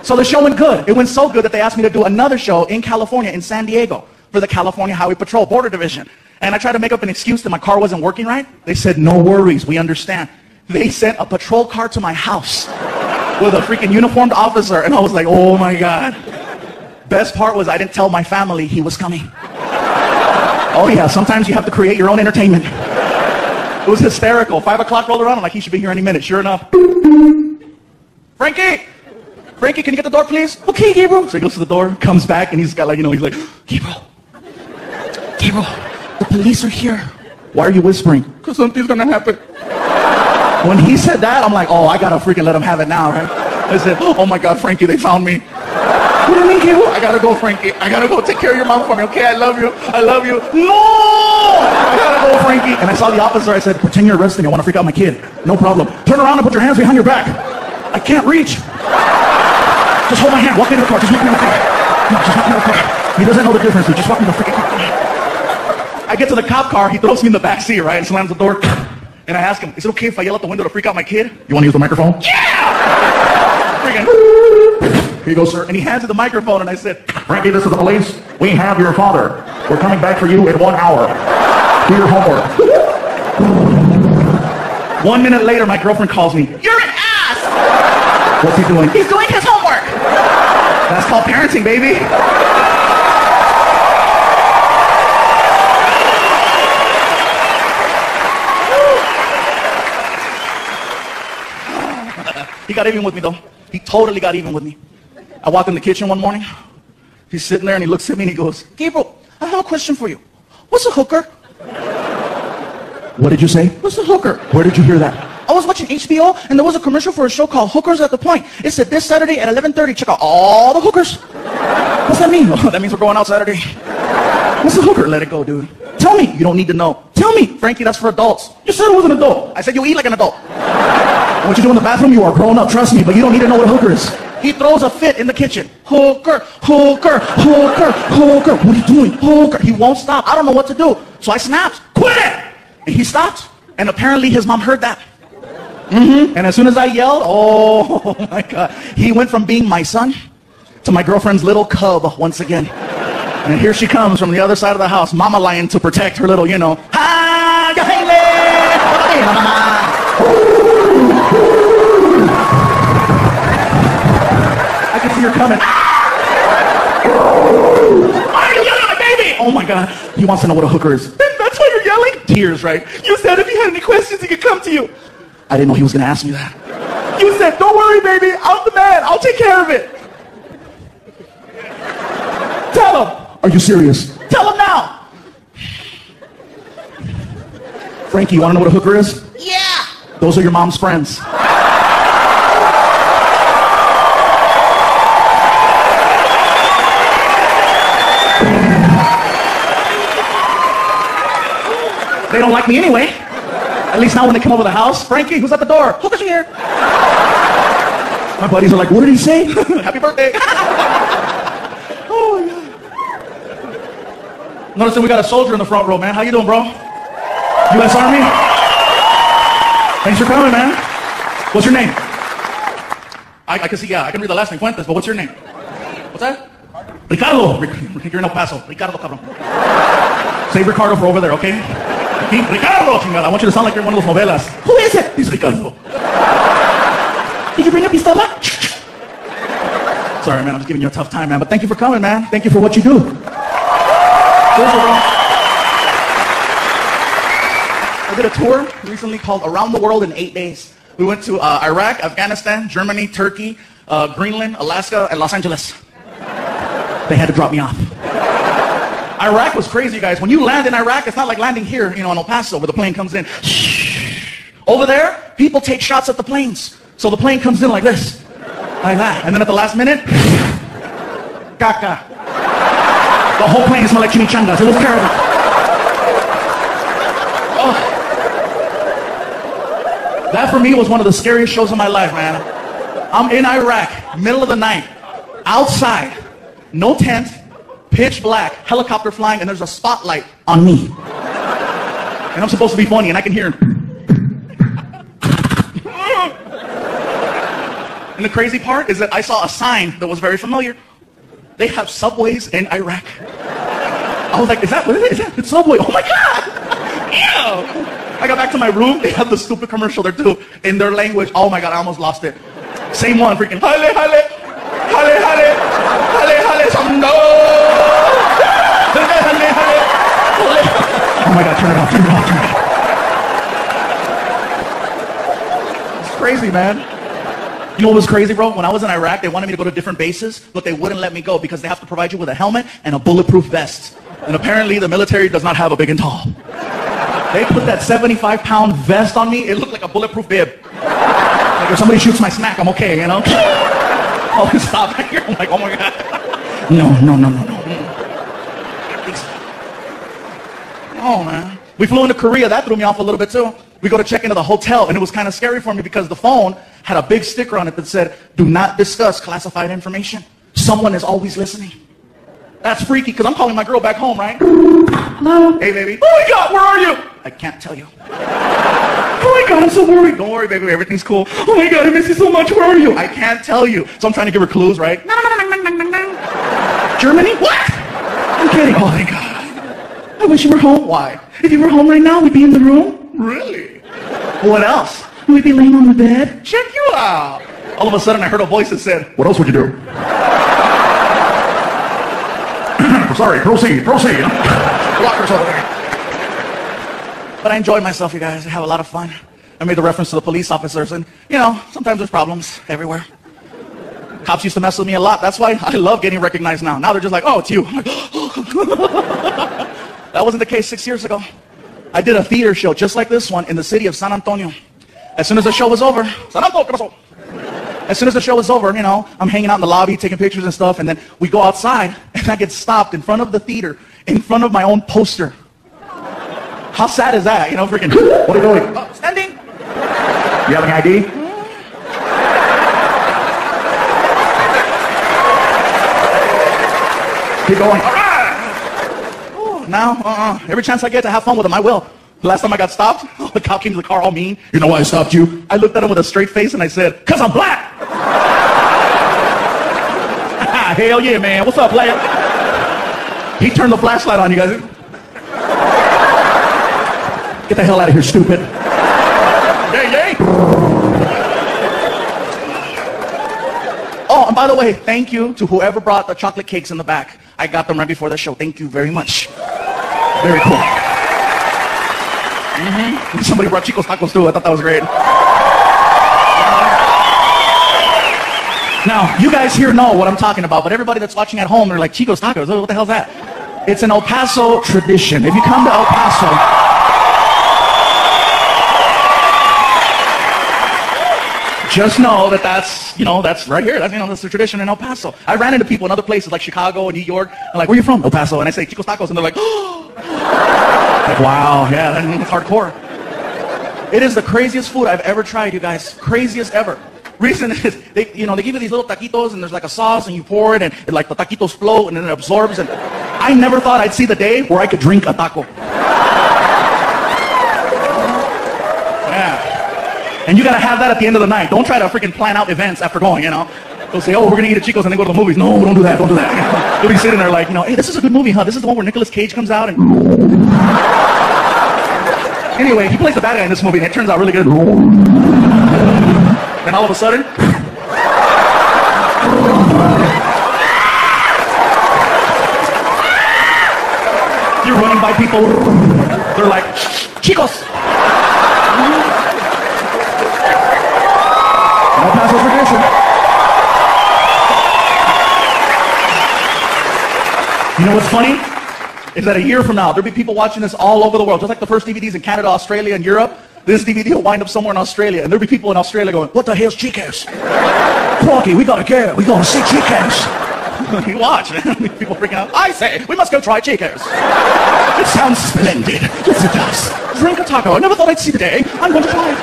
So the show went good. It went so good that they asked me to do another show in California, in San Diego, for the California Highway Patrol Border Division. And I tried to make up an excuse that my car wasn't working right. They said, no worries, we understand. They sent a patrol car to my house with a freaking uniformed officer, and I was like, oh my God. Best part was I didn't tell my family he was coming. Oh yeah, sometimes you have to create your own entertainment. It was hysterical. 5 o'clock rolled around, I'm like, he should be here any minute. Sure enough. Frankie, can you get the door, please? Okay, Gabriel. So he goes to the door, comes back, and he's got like, you know, he's like, Gabriel, the police are here. Why are you whispering? Because something's going to happen. When he said that, I'm like, oh, I got to freaking let him have it now, right? I said, oh my God, Frankie, they found me. What do you mean, Gabriel? I got to go, Frankie. I got to go take care of your mom for me, okay? I love you. No! I got to go, Frankie. And I saw the officer. I said, pretend you're arresting me. I want to freak out my kid. No problem. Turn around and put your hands behind your back. I can't reach. Just hold my hand. Walk me to the car. Just walk me to the car. No, just walk me to the car. He doesn't know the difference, dude. Just walk me to the freaking car. I get to the cop car. He throws me in the back seat, right? And slams the door. And I ask him, is it okay if I yell out the window to freak out my kid? You want to use the microphone? Yeah! Freaking. Here you go, sir. And he hands me the microphone, and I said, Frankie, this is the police. We have your father. We're coming back for you in 1 hour. Do your homework. 1 minute later, my girlfriend calls me. You're an ass! What's he doing? He's doing his homework. That's called parenting, baby. He got even with me, though. He totally got even with me. I walked in the kitchen one morning. He's sitting there, and he looks at me, and he goes, Gabriel, I have a question for you. What's a hooker? what did you say? What's a hooker? Where did you hear that? I was watching HBO, and there was a commercial for a show called Hookers at the Point. It said this Saturday at 11:30, check out all the hookers. What's that mean? That means we're going out Saturday. What's a hooker? Let it go, dude. Tell me. You don't need to know. Tell me. Frankie, that's for adults. You said I was an adult. I said you eat like an adult. What you do in the bathroom, you are grown up, trust me, but you don't need to know what a hooker is. He throws a fit in the kitchen. Hooker, hooker, hooker, hooker. What are you doing? Hooker. He won't stop. I don't know what to do. So I snapped. Quit it! And he stopped. And apparently his mom heard that. And as soon as I yelled, oh my God. He went from being my son to my girlfriend's little cub once again. And here she comes from the other side of the house, mama lion to protect her little, I can see her coming. Why are you yelling at my baby? Oh my God. He wants to know what a hooker is. And that's why you're yelling? Tears, right? You said if he had any questions, he could come to you. I didn't know he was going to ask me that. You said, don't worry, baby. I'm the man. I'll take care of it. Tell him. Are you serious? Tell him now. Frankie, you want to know what a hooker is? Yeah. Those are your mom's friends. They don't like me anyway. At least not when they come over the house. Frankie, who's at the door? Hooker's here. My buddies are like, what did he say? Happy birthday. Oh, my God. Notice that we got a soldier in the front row, man. How you doing, bro? U.S. Army? Thanks for coming, man. What's your name? I can see, I can read the last name, Fuentes, but what's your name? What's that? Ricardo. You're in El Paso. Ricardo, cabrón. Save Ricardo for over there, okay? Ricardo, chingada. I want you to sound like you're in one of those novelas. Who is it? He's Ricardo. Did you bring a pistola? Sorry, man. I'm just giving you a tough time, man. But thank you for coming, man. Thank you for what you do. Seriously, bro. I did a tour recently called Around the World in 8 days. We went to Iraq, Afghanistan, Germany, Turkey, Greenland, Alaska, and Los Angeles. They had to drop me off. Iraq was crazy, guys. When you land in Iraq, it's not like landing here, in El Paso, where the plane comes in. Over there, people take shots at the planes. So the plane comes in like this. Like that. And then at the last minute, caca. The whole plane smelled like chimichangas. It was terrible. Oh. That for me was one of the scariest shows of my life, man. I'm in Iraq, middle of the night, outside, no tent, pitch black, helicopter flying, and there's a spotlight on me. And I'm supposed to be funny, and I can hear him. And the crazy part is that I saw a sign that was very familiar. They have subways in Iraq. I was like, what is that? It's Subway. Oh my God! Ew! I got back to my room, they had the stupid commercial there too, in their language. Oh my God, I almost lost it. Same one, freaking, hale, hale, hale, hale, hale, hale, samdo. Hale, hale, hale. Oh my God, turn it off, turn it off, turn it off. It's crazy, man. You know what was crazy, bro? When I was in Iraq, they wanted me to go to different bases, but they wouldn't let me go because they have to provide you with a helmet and a bulletproof vest. And apparently the military does not have a big and tall. They put that 75-pound vest on me. It looked like a bulletproof bib. Like if somebody shoots my snack, I'm okay, you know? Oh, stop right here. I'm like, oh my God. No. Oh, man. We flew into Korea. That threw me off a little bit too. We go to check into the hotel, and it was kind of scary for me because the phone had a big sticker on it that said, "Do not discuss classified information. Someone is always listening." That's freaky because I'm calling my girl back home, right? Hello? Hey, baby. Oh my God, where are you? I can't tell you. Oh my God, I'm so worried. Don't worry, baby, everything's cool. Oh my God, I miss you so much. Where are you? I can't tell you. So I'm trying to give her clues, right? Germany? What? I'm kidding. Oh, thank God. I wish you were home. Why? If you were home right now, we'd be in the room. Really? What else? We'd be laying on the bed. Check you out. All of a sudden, I heard a voice that said, What else would you do? Sorry, proceed. Lockers over there. But I enjoyed myself, you guys. I have a lot of fun. I made the reference to the police officers, and, you know, sometimes there's problems everywhere. Cops used to mess with me a lot. That's why I love getting recognized now. Now they're just like, oh, it's you. I'm like, that wasn't the case 6 years ago. I did a theater show just like this one in the city of San Antonio. As soon as the show was over, as soon as the show was over, you know, I'm hanging out in the lobby, taking pictures and stuff, and then we go outside, and I get stopped in front of the theater, in front of my own poster. How sad is that? You know, freaking, What are you doing? standing. You have any ID? Keep going. All right. Now, every chance I get to have fun with them, I will. The last time I got stopped, the cop came to the car all mean. You know why I stopped you? I looked at him with a straight face and I said, "'Cause I'm black." Hell yeah, man. What's up, player? He turned the flashlight on, you guys. Get the hell out of here, stupid. Yay. Oh, and by the way, thank you to whoever brought the chocolate cakes in the back. I got them right before the show. Thank you very much. Very cool. Somebody brought Chico's tacos too. I thought that was great. Now, you guys here know what I'm talking about, but everybody that's watching at home, they're like, Chico's tacos, what the hell's that? It's an El Paso tradition. If you come to El Paso, just know that that's, you know, that's right here. That's, you know, that's the tradition in El Paso. I ran into people in other places like Chicago and New York. They're like, "Where are you from?" "El Paso." And I say, "Chico's tacos." And they're like, "Oh." Like, wow, yeah, that's hardcore. It is the craziest food I've ever tried, you guys. Craziest ever. Reason is, they give you these little taquitos and there's like a sauce and you pour it and like the taquitos float and then it absorbs. And I never thought I'd see the day where I could drink a taco. Yeah. And you gotta have that at the end of the night. Don't try to freaking plan out events after going, you know. They'll say, "Oh, we're gonna eat at Chico's and then go to the movies." No, don't do that, don't do that. You'll be sitting there like, you know, "Hey, this is a good movie, huh? This is the one where Nicolas Cage comes out and..." Anyway, he plays the bad guy in this movie and it turns out really good. Then all of a sudden, you're running by people. They're like, "Chicos." El Paso tradition. You know what's funny? Is that a year from now, there'll be people watching this all over the world. Just like the first DVDs in Canada, Australia, and Europe, this DVD will wind up somewhere in Australia. And there'll be people in Australia going, "What the hell's Chico's? Porky, we gotta go. We gotta see Chico's." You watch, man. People freaking out. "I say, we must go try Chico's." It sounds splendid. Yes, it does. Drink a taco. I never thought I'd see the day. I'm going to try it.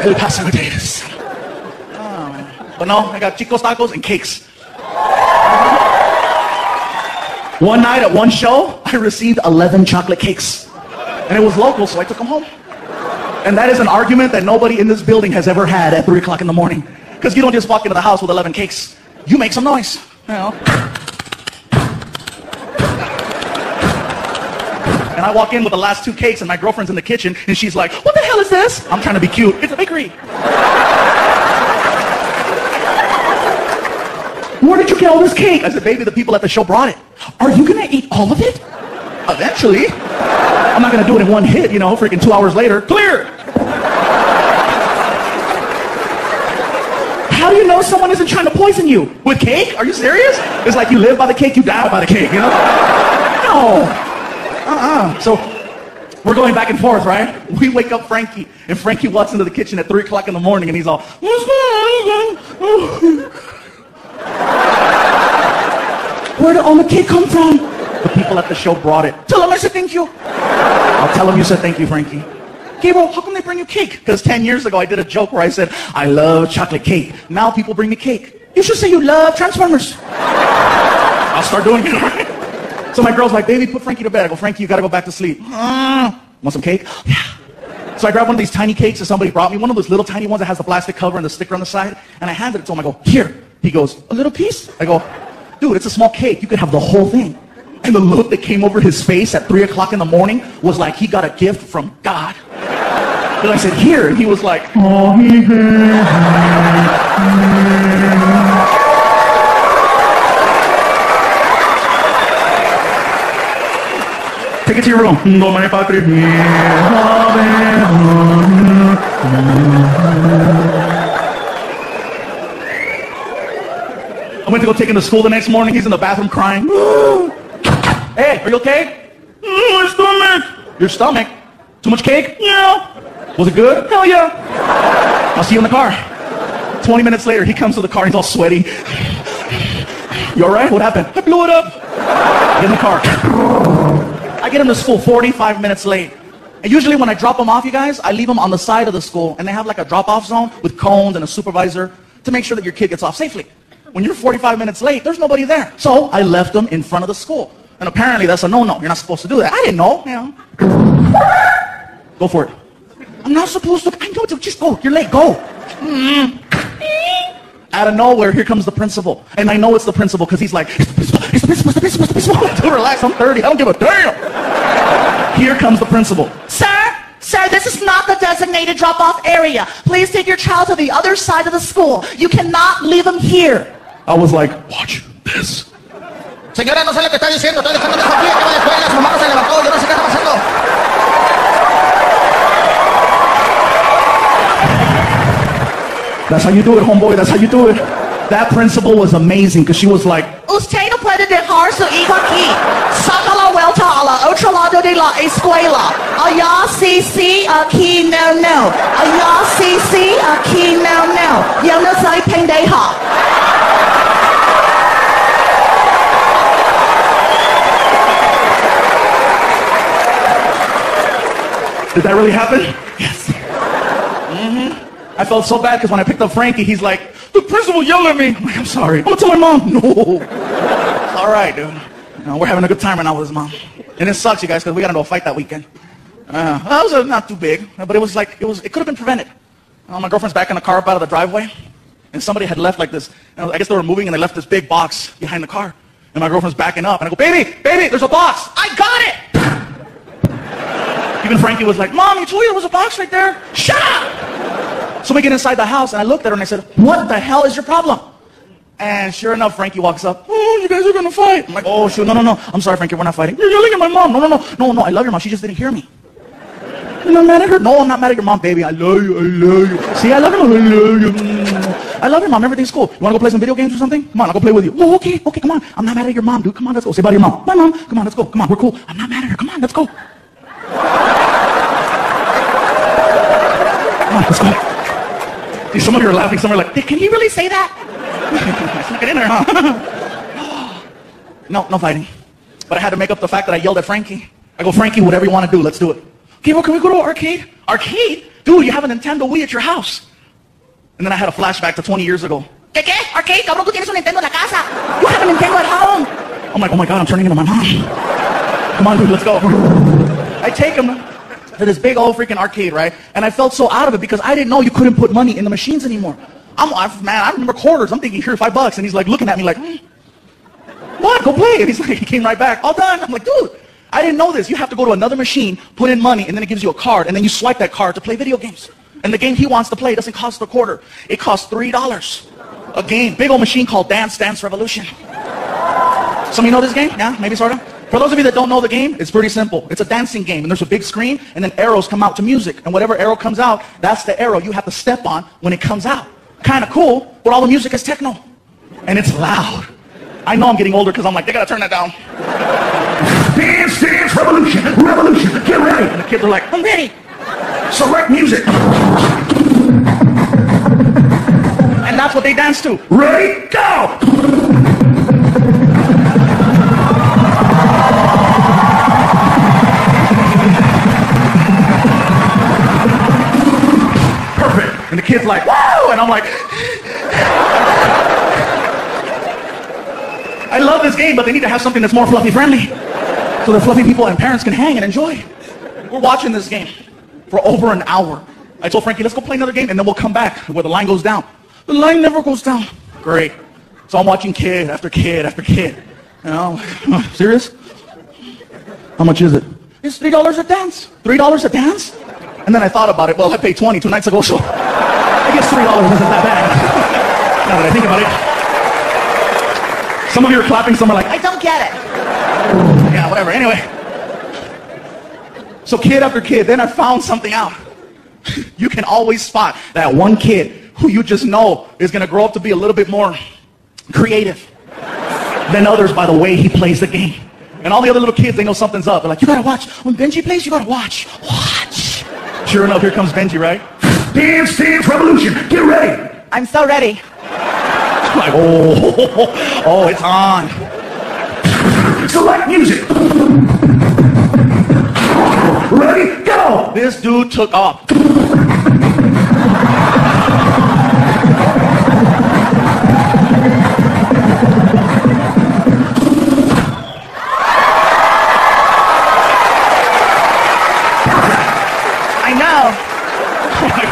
El Paso it is. But no, I got Chico's tacos and cakes. One night at one show, I received 11 chocolate cakes. And it was local, so I took them home. And that is an argument that nobody in this building has ever had at 3 o'clock in the morning. Because you don't just walk into the house with 11 cakes. You make some noise. You know. And I walk in with the last 2 cakes and my girlfriend's in the kitchen and she's like, "What the hell is this?" I'm trying to be cute. "It's a bakery." "Where did you get all this cake?" I said, "Baby, the people at the show brought it." "Are you gonna eat all of it?" "Eventually. I'm not gonna do it in one hit, you know, freaking 2 hours later. Clear." How do you know someone isn't trying to poison you? With cake? Are you serious? It's like you live by the cake, you die by the cake, you know? No. So, we're going back and forth, right? We wake up Frankie, and Frankie walks into the kitchen at 3 o'clock in the morning, and he's all, "Where did all the cake come from?" "The people at the show brought it." "Tell them I said thank you." "I'll tell them you said thank you, Frankie." Gabriel, how come they bring you cake? Because 10 years ago I did a joke where I said, I love chocolate cake. Now people bring me cake. You should say you love Transformers. I'll start doing it. So my girl's like, baby, put Frankie to bed. I go, Frankie, you gotta go back to sleep. Want some cake? Yeah. So I grabbed one of these tiny cakes that somebody brought me, one of those little tiny ones that has the plastic cover and the sticker on the side, and I handed it to him. I go, here. He goes, a little piece? I go, dude, it's a small cake. You could have the whole thing. And the look that came over his face at 3 o'clock in the morning was like he got a gift from God. And I said, here. And he was like, oh, take it to your room. I went to go take him to school the next morning. He's in the bathroom crying. Hey, are you okay? My stomach. Your stomach? Too much cake? Yeah. Was it good? Hell yeah. I'll see you in the car. 20 minutes later, he comes to the car. He's all sweaty. You all right? What happened? I blew it up. Get in the car. I get him to school 45 minutes late. And usually when I drop him off, you guys, I leave him on the side of the school. And they have like a drop-off zone with cones and a supervisor to make sure that your kid gets off safely. When you're 45 minutes late, there's nobody there. So I left him in front of the school. And apparently that's a no-no. You're not supposed to do that. I didn't know. You know. Go for it. I'm not supposed to. I know. Just go. You're late. Go. Out of nowhere, here comes the principal. And I know it's the principal because he's like, it's the principal. Dude, relax. I'm 30. I don't give a damn. Here comes the principal. Sir, this is not the designated drop-off area. Please take your child to the other side of the school. You cannot leave him here. I was like, watch this. Señora, no sé lo que está diciendo. Estoy dejando a mi hijo aquí, que va a la escuela. Su mamá no se levantó. Yo no sé qué está pasando. That's how you do it, homeboy. That's how you do it. That principal was amazing because she was like, Usted no puede dejar su hijo aquí. Saca la vuelta a la otro lado de la escuela. Allá sí, aquí no. Allá sí, aquí no. Yo no soy pendeja. did that really happen? Yes. I felt so bad because when I picked up Frankie, he's like, the principal yelled at me. I'm like, I'm sorry. I'm going to tell my mom. No. It's all right, dude. You know, we're having a good time right now with his mom. And it sucks, you guys, because we got into a fight that weekend. That was not too big, but it was like, it could have been prevented. My girlfriend's backing the car up out of the driveway, and somebody had left like this. I guess they were moving, and they left this big box behind the car. And my girlfriend's backing up, and I go, baby, there's a box. I got it. Even Frankie was like, Mom, you told you there was a box right there. Shut up. So we get inside the house, and I looked at her, and I said, what the hell is your problem? And sure enough, Frankie walks up. Oh, you guys are going to fight. I'm like, oh, shoot, no. I'm sorry, Frankie, we're not fighting. You're yelling at my mom. No, I love your mom. She just didn't hear me. You're not mad at her? No, I'm not mad at your mom, baby. I love you. See, I love your mom. I love you. I love your mom. Everything's cool. You want to go play some video games or something? Come on, I'll go play with you. Oh, okay, come on. I'm not mad at your mom, dude. Come on, let's go. Say bye to your mom. Bye, Mom. Come on, let's go. Come on, we're cool. I'm not mad at her. Come on, let's go. Come on, let's go. See, some of you are laughing. Some are like, can he really say that? Snuck it in there, huh? No fighting. But I had to make up the fact that I yelled at Frankie. I go, Frankie, whatever you want to do, let's do it. Okay, well, can we go to arcade? Arcade? Dude, you have a Nintendo Wii at your house. And then I had a flashback to 20 years ago. ¿Qué? Arcade? Cabrón, tú tienes un Nintendo en la casa. You have a Nintendo at home. I'm like, oh my God, I'm turning into my mom. Come on, dude, let's go. I take him to this big old freaking arcade, right? And I felt so out of it because I didn't know you couldn't put money in the machines anymore. I remember quarters. I'm thinking, here, $5. And he's like looking at me like, what? Go play. And he's like, he came right back. All done. I'm like, dude, I didn't know this. You have to go to another machine, put in money, and then it gives you a card, and then you swipe that card to play video games. And the game he wants to play doesn't cost a quarter. It costs $3. A game, big old machine called Dance Dance Revolution. Some of you know this game? Yeah, maybe sort of. For those of you that don't know the game, it's pretty simple. It's a dancing game, and there's a big screen, and then arrows come out to music. And whatever arrow comes out, that's the arrow you have to step on when it comes out. Kind of cool, but all the music is techno. And it's loud. I know I'm getting older because I'm like, they got to turn that down. Dance, dance, revolution, get ready. And the kids are like, I'm ready. Select music. And that's what they dance to. Ready, go. kid's like, whoa! And I'm like, I love this game, but they need to have something that's more fluffy friendly. So the fluffy people and parents can hang and enjoy. We're watching this game for over an hour. I told Frankie, let's go play another game, and then we'll come back where the line goes down. The line never goes down. Great. So I'm watching kid after kid after kid. You know, serious? How much is it? It's $3 a dance. $3 a dance? And then I thought about it. Well, I paid 20 2 nights ago, so I guess $3 isn't that bad. Now that I think about it. Some of you are clapping, some are like, I don't get it. yeah, whatever. Anyway. So kid after kid, then I found something out. You can always spot that one kid who you just know is going to grow up to be a little bit more creative than others by the way he plays the game. And all the other little kids, they know something's up. They're like, you gotta watch. When Benji plays, you gotta watch. Watch. Sure enough, here comes Benji, right? Dance Dance Revolution, get ready! I'm so ready. I'm like, oh, it's on. Select music! Ready, go! This dude took off.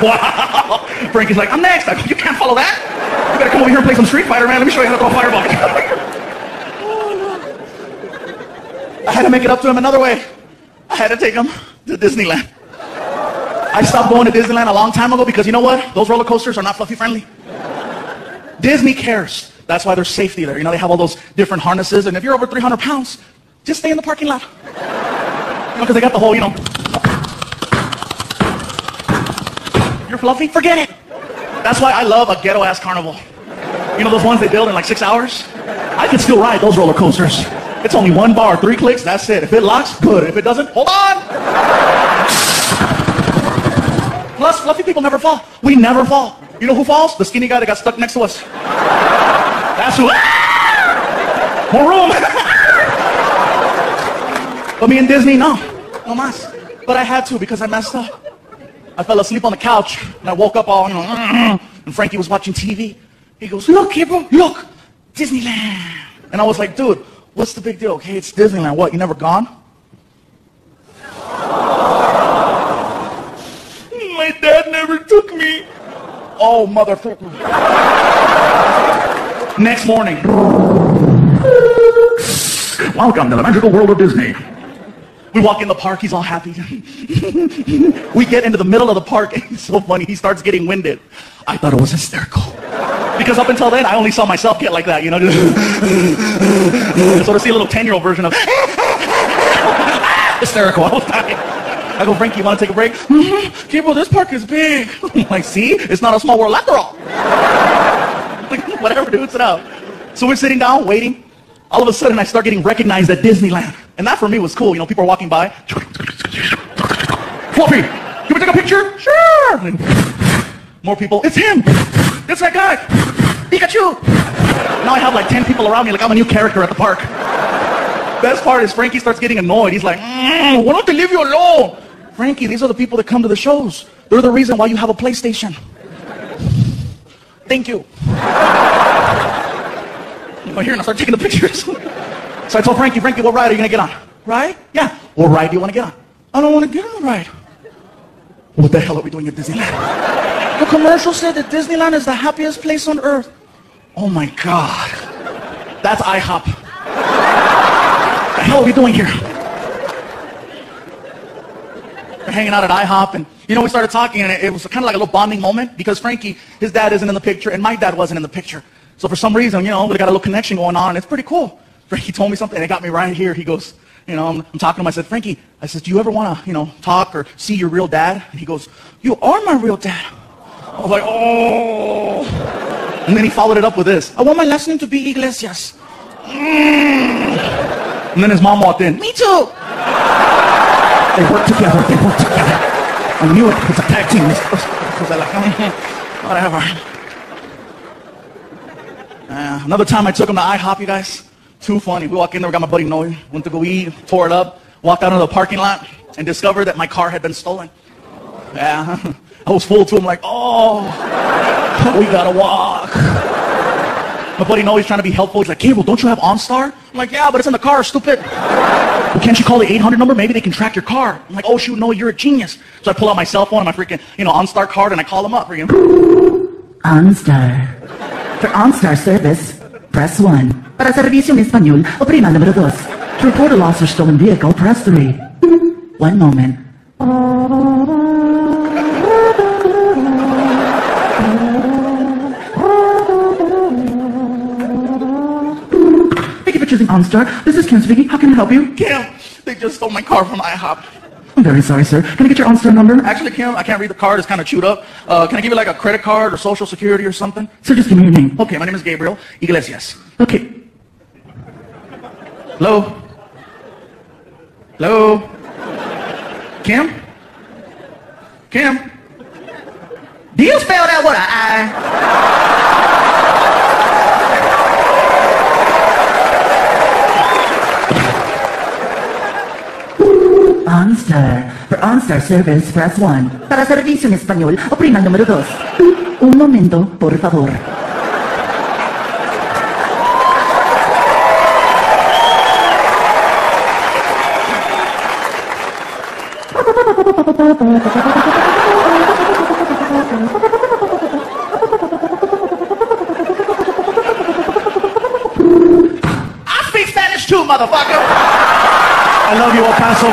Wow. Frankie's like, I'm next. I go, you can't follow that. You better come over here and play some Street Fighter, man. Let me show you how to throw a fireball. I had to make it up to him another way. I had to take him to Disneyland. I stopped going to Disneyland a long time ago because you know what? Those roller coasters are not fluffy friendly. Disney cares. That's why there's safety there. You know, they have all those different harnesses. And if you're over 300 pounds, just stay in the parking lot. You know, because they got the whole, you know, you're fluffy? Forget it. That's why I love a ghetto-ass carnival. You know those ones they build in like 6 hours? I can still ride those roller coasters. It's only 1 bar, 3 clicks, that's it. If it locks, good. If it doesn't, hold on. Plus, fluffy people never fall. We never fall. You know who falls? The skinny guy that got stuck next to us. That's who. More room. But me and Disney, no. No mas. But I had to because I messed up. I fell asleep on the couch, and I woke up all, you know, and Frankie was watching TV. He goes, look, Gabriel, look, Disneyland. And I was like, dude, what's the big deal? Okay, it's Disneyland. What, you never gone? My dad never took me. Oh, motherfucker. Next morning. Welcome to the magical world of Disney. We walk in the park, he's all happy. We get into the middle of the park, and it's so funny, he starts getting winded. I thought it was hysterical. Because up until then, I only saw myself get like that, you know? So to see a little 10-year-old version of hysterical, I was dying. I go, Frankie, you want to take a break? Mm-hmm. Gabriel, this park is big. I'm like, see? It's not a small world after all. Like, whatever, dude, sit out. So we're sitting down, waiting. All of a sudden, I start getting recognized at Disneyland. And that for me was cool. You know, people are walking by. Fluffy, can we take a picture? Sure. And more people. It's him. It's that guy. Pikachu. Now I have like 10 people around me like I'm a new character at the park. Best part is Frankie starts getting annoyed. He's like, why don't they leave you alone? Frankie, these are the people that come to the shows. They're the reason why you have a PlayStation. Thank you. Oh, here, and I start taking the pictures. So I told Frankie, what ride are you going to get on? Ride? Yeah. What ride do you want to get on? I don't want to get on the ride. What the hell are we doing at Disneyland? The commercial said that Disneyland is the happiest place on earth. Oh my God. That's IHOP. What the hell are we doing here? We're hanging out at IHOP, and you know, we started talking, and it was kind of like a little bonding moment because Frankie, his dad isn't in the picture, and my dad wasn't in the picture. So for some reason, you know, we got a little connection going on, and it's pretty cool. Frankie told me something, and it got me right here. He goes, you know, I'm talking to him. I said, Frankie, I said, do you ever want to, you know, talk or see your real dad? And he goes, you are my real dad. I was like, oh. And then he followed it up with this. I want my last name to be Iglesias. And then his mom walked in. Me too. They work together. I knew it. It's a tag team. Because I like, whatever. Another time I took him to IHOP, you guys. Too funny. We walked in there, we got my buddy Noe, went to go eat, tore it up, walked out into the parking lot, and discovered that my car had been stolen. Yeah. I was full too. I'm like, oh, we gotta walk. My buddy Noah's trying to be helpful. He's like, Gabriel, don't you have OnStar? I'm like, yeah, but it's in the car, stupid. Well, can't you call the 800 number? Maybe they can track your car. I'm like, oh shoot, Noah, you're a genius. So I pull out my cell phone and my freaking, OnStar card and I call them up. Freaking. OnStar. For OnStar service, press 1. Para servicio en español, oprima número 2. To report a lost or stolen vehicle, press 3. One moment. Thank you for choosing OnStar. This is Kim speaking. How can I help you? Kim, they just stole my car from IHOP. I'm very sorry, sir. Can I get your OnStar number? Actually, Kim, I can't read the card. It's kind of chewed up. Can I give you like a credit card or social security or something? Sir, just give me your name. Okay, my name is Gabriel Iglesias. Okay. Hello? Hello? Kim? Kim? Do you spell that with an I? OnStar. For OnStar service, press 1. Para servicio en español, oprima el número 2. Un momento, por favor. I speak Spanish too, motherfucker. I love you, El Paso.